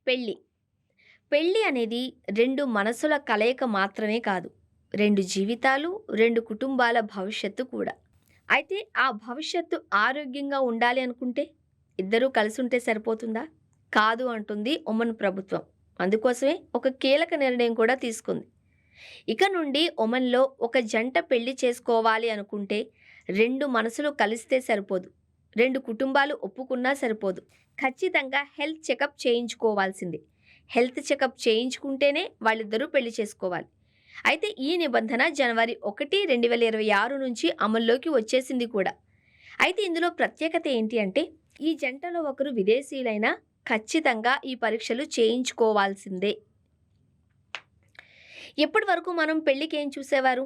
పెళ్లి. పెళ్లి అనేది 2 మనసుల కలయిక మాత్రమే కాదు. 2 జీవితాలు, 2 కుటుంబాల భవిష్యత్తు కూడా. అయితే ఆ భవిష్యత్తు ఆరోగ్యంగా ఉండాలి అనుకుంటే ఇద్దరూ కలిసుంటే సరిపోతుందా? కాదు అంటుంది ఒమన్ ప్రభుత్వం. అందుకోసమే ఒక కీలక నిర్ణయం కూడా తీసుకుంది. ఇక నుండి ఒమన్‌లో ఒక జంట పెళ్లి చేసుకోవాలి అనుకుంటే 2 మనసులు కలిస్తే సరిపోదు. 2 కుటుంబాలు ఒప్పుకున్నా సరిపోదు. ఖచ్చితంగా హెల్త్ చెకప్ చేయించుకోవాల్సిందే. హెల్త్ చెకప్ చేయించుకుంటేనే వాళ్ళిద్దరూ పెళ్లి చేసుకోవాలి. అయితే ఈ నిబంధన జనవరి 1, 2026 నుంచి అమల్లోకి వచ్చేసింది కూడా. అయితే ఇందులో ప్రత్యేకత ఏంటి అంటే ఈ జంటలో ఒకరు విదేశీయులైనా ఖచ్చితంగా ఈ పరీక్షలు చేయించుకోవాల్సిందే. ఇప్పటి వరకు మనం పెళ్లికి ఏం చూసేవారు?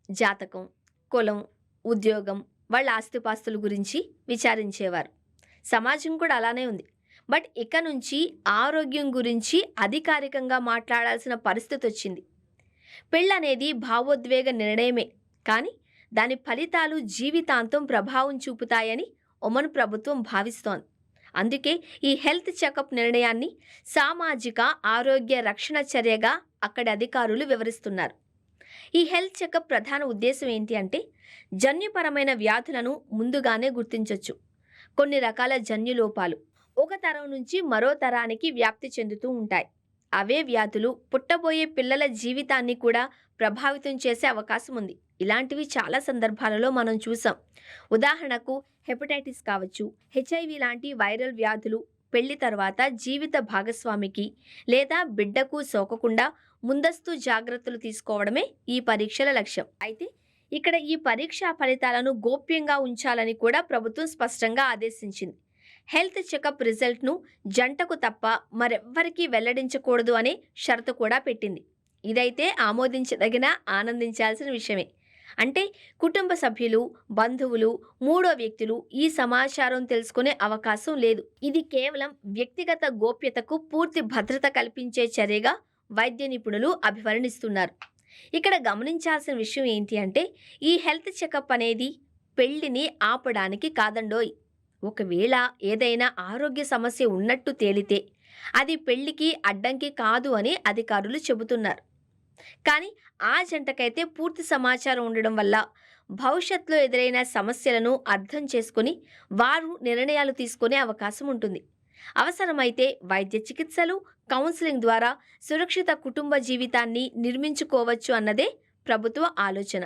జాతకం, కులం, ఉద్యోగం, వాళ్ళ ఆస్తిపాస్తుల గురించి విచారించేవారు. సమాజం కూడా అలానే ఉంది. బట్ ఇక నుంచి ఆరోగ్యం గురించి అధికారికంగా మాట్లాడాల్సిన పరిస్థితి వచ్చింది. పెళ్ళనేది భావోద్వేగ నిర్ణయమే, కానీ దాని ఫలితాలు జీవితాంతం ప్రభావం చూపుతాయని ఒమన్ ప్రభుత్వం భావిస్తోంది. అందుకే ఈ హెల్త్ చెకప్ నిర్ణయాన్ని సామాజిక ఆరోగ్య రక్షణ చర్యగా అక్కడి అధికారులు వివరిస్తున్నారు. ఈ హెల్త్ చెకప్ ప్రధాన ఉద్దేశం ఏంటి అంటే జన్యుపరమైన వ్యాధులను ముందుగానే గుర్తించొచ్చు. కొన్ని రకాల జన్యులోపాలు ఒక తరం నుంచి మరో తరానికి వ్యాప్తి చెందుతూ ఉంటాయి. అవే వ్యాధులు పుట్టబోయే పిల్లల జీవితాన్ని కూడా ప్రభావితం చేసే అవకాశం ఉంది. ఇలాంటివి చాలా సందర్భాలలో మనం చూసాం. ఉదాహరణకు హెపటైటిస్ కావచ్చు, హెచ్ఐవి లాంటి వైరల్ వ్యాధులు పెళ్లి తర్వాత జీవిత భాగస్వామికి లేదా బిడ్డకు సోకకుండా ముందస్తు జాగ్రత్తలు తీసుకోవడమే ఈ పరీక్షల లక్ష్యం. అయితే ఇక్కడ ఈ పరీక్షా ఫలితాలను గోప్యంగా ఉంచాలని కూడా ప్రభుత్వం స్పష్టంగా ఆదేశించింది. హెల్త్ చెకప్ రిజల్ట్ను జంటకు తప్ప మరెవ్వరికీ వెల్లడించకూడదు అనే షరతు కూడా పెట్టింది. ఇదైతే ఆమోదించదగిన, ఆనందించాల్సిన విషయమే. అంటే కుటుంబ సభ్యులు, బంధువులు, మూడో వ్యక్తులు ఈ సమాచారం తెలుసుకునే అవకాశం లేదు. ఇది కేవలం వ్యక్తిగత గోప్యతకు పూర్తి భద్రత కల్పించే చర్యగా వైద్య నిపుణులు అభివర్ణిస్తున్నారు. ఇక్కడ గమనించాల్సిన విషయం ఏంటి అంటే ఈ హెల్త్ చెకప్ అనేది పెళ్లిని ఆపడానికి కాదండోయ్. ఒకవేళ ఏదైనా ఆరోగ్య సమస్య ఉన్నట్టు తేలితే అది పెళ్లికి అడ్డంకి కాదు అని అధికారులు చెబుతున్నారు. కానీ ఆ జంటకైతే పూర్తి సమాచారం ఉండడం వల్ల భవిష్యత్తులో ఎదురైన సమస్యలను అర్థం చేసుకుని వారు నిర్ణయాలు తీసుకునే అవకాశం ఉంటుంది. అవసరమైతే వైద్య చికిత్సలు, కౌన్సిలింగ్ ద్వారా సురక్షిత కుటుంబ జీవితాన్ని నిర్మించుకోవచ్చు అన్నదే ప్రభుత్వ ఆలోచన.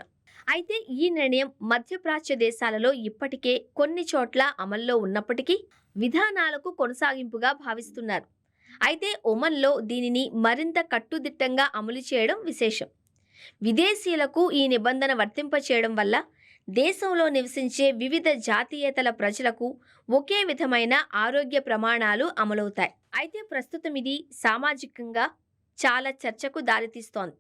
అయితే ఈ నిర్ణయం మధ్యప్రాచ్య దేశాలలో ఇప్పటికే కొన్ని చోట్ల అమల్లో ఉన్నప్పటికీ విధానాలకు కొనసాగింపుగా భావిస్తున్నారు. అయితే ఒమన్లో దీనిని మరింత కట్టుదిట్టంగా అమలు చేయడం విశేషం. విదేశీయులకు ఈ నిబంధన వర్తింపచేయడం వల్ల దేశంలో నివసించే వివిధ జాతీయతల ప్రజలకు ఒకే విధమైన ఆరోగ్య ప్రమాణాలు అమలవుతాయి. అయితే ప్రస్తుతం ఇది సామాజికంగా చాలా చర్చకు దారితీస్తోంది.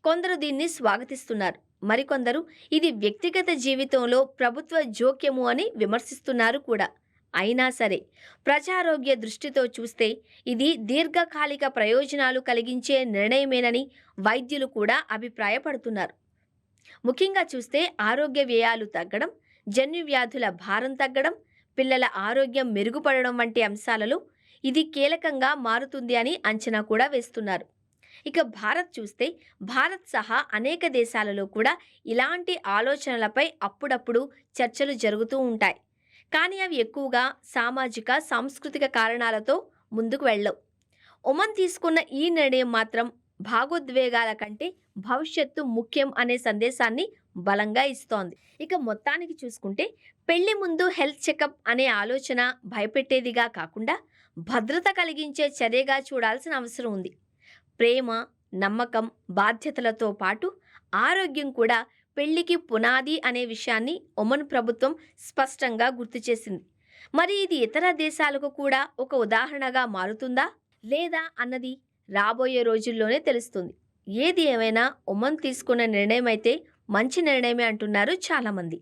కొందరు దీన్ని స్వాగతిస్తున్నారు, మరికొందరు ఇది వ్యక్తిగత జీవితంలో ప్రభుత్వ జోక్యము అని విమర్శిస్తున్నారు కూడా. అయినా సరే ప్రజారోగ్య దృష్టితో చూస్తే ఇది దీర్ఘకాలిక ప్రయోజనాలు కలిగించే నిర్ణయమేనని వైద్యులు కూడా అభిప్రాయపడుతున్నారు. ముఖ్యంగా చూస్తే ఆరోగ్య వ్యయాలు తగ్గడం, జన్యు వ్యాధుల భారం తగ్గడం, పిల్లల ఆరోగ్యం మెరుగుపడడం వంటి అంశాలలో ఇది కీలకంగా మారుతుంది అని అంచనా కూడా వేస్తున్నారు. ఇక భారత్ చూస్తే భారత్ సహా అనేక దేశాలలో కూడా ఇలాంటి ఆలోచనలపై అప్పుడప్పుడు చర్చలు జరుగుతూ ఉంటాయి. కానీ అవి ఎక్కువగా సామాజిక, సాంస్కృతిక కారణాలతో ముందుకు వెళ్ళవు. ఒమన్ తీసుకున్న ఈ నిర్ణయం మాత్రం భావోద్వేగాల కంటే భవిష్యత్తు ముఖ్యం అనే సందేశాన్ని బలంగా ఇస్తోంది. ఇక మొత్తానికి చూసుకుంటే పెళ్లి ముందు హెల్త్ చెకప్ అనే ఆలోచన భయపెట్టేదిగా కాకుండా భద్రత కలిగించే చర్యగా చూడాల్సిన అవసరం ఉంది. ప్రేమ, నమ్మకం, బాధ్యతలతో పాటు ఆరోగ్యం కూడా పెళ్లికి పునాది అనే విషయాన్ని ఒమన్ ప్రభుత్వం స్పష్టంగా గుర్తు చేసింది. మరి ఇది ఇతర దేశాలకు కూడా ఒక ఉదాహరణగా మారుతుందా లేదా అన్నది రాబోయే రోజుల్లోనే తెలుస్తుంది. ఏది ఏమైనా ఒమన్ తీసుకున్న నిర్ణయం అయితే మంచి నిర్ణయమే అంటున్నారు చాలామంది.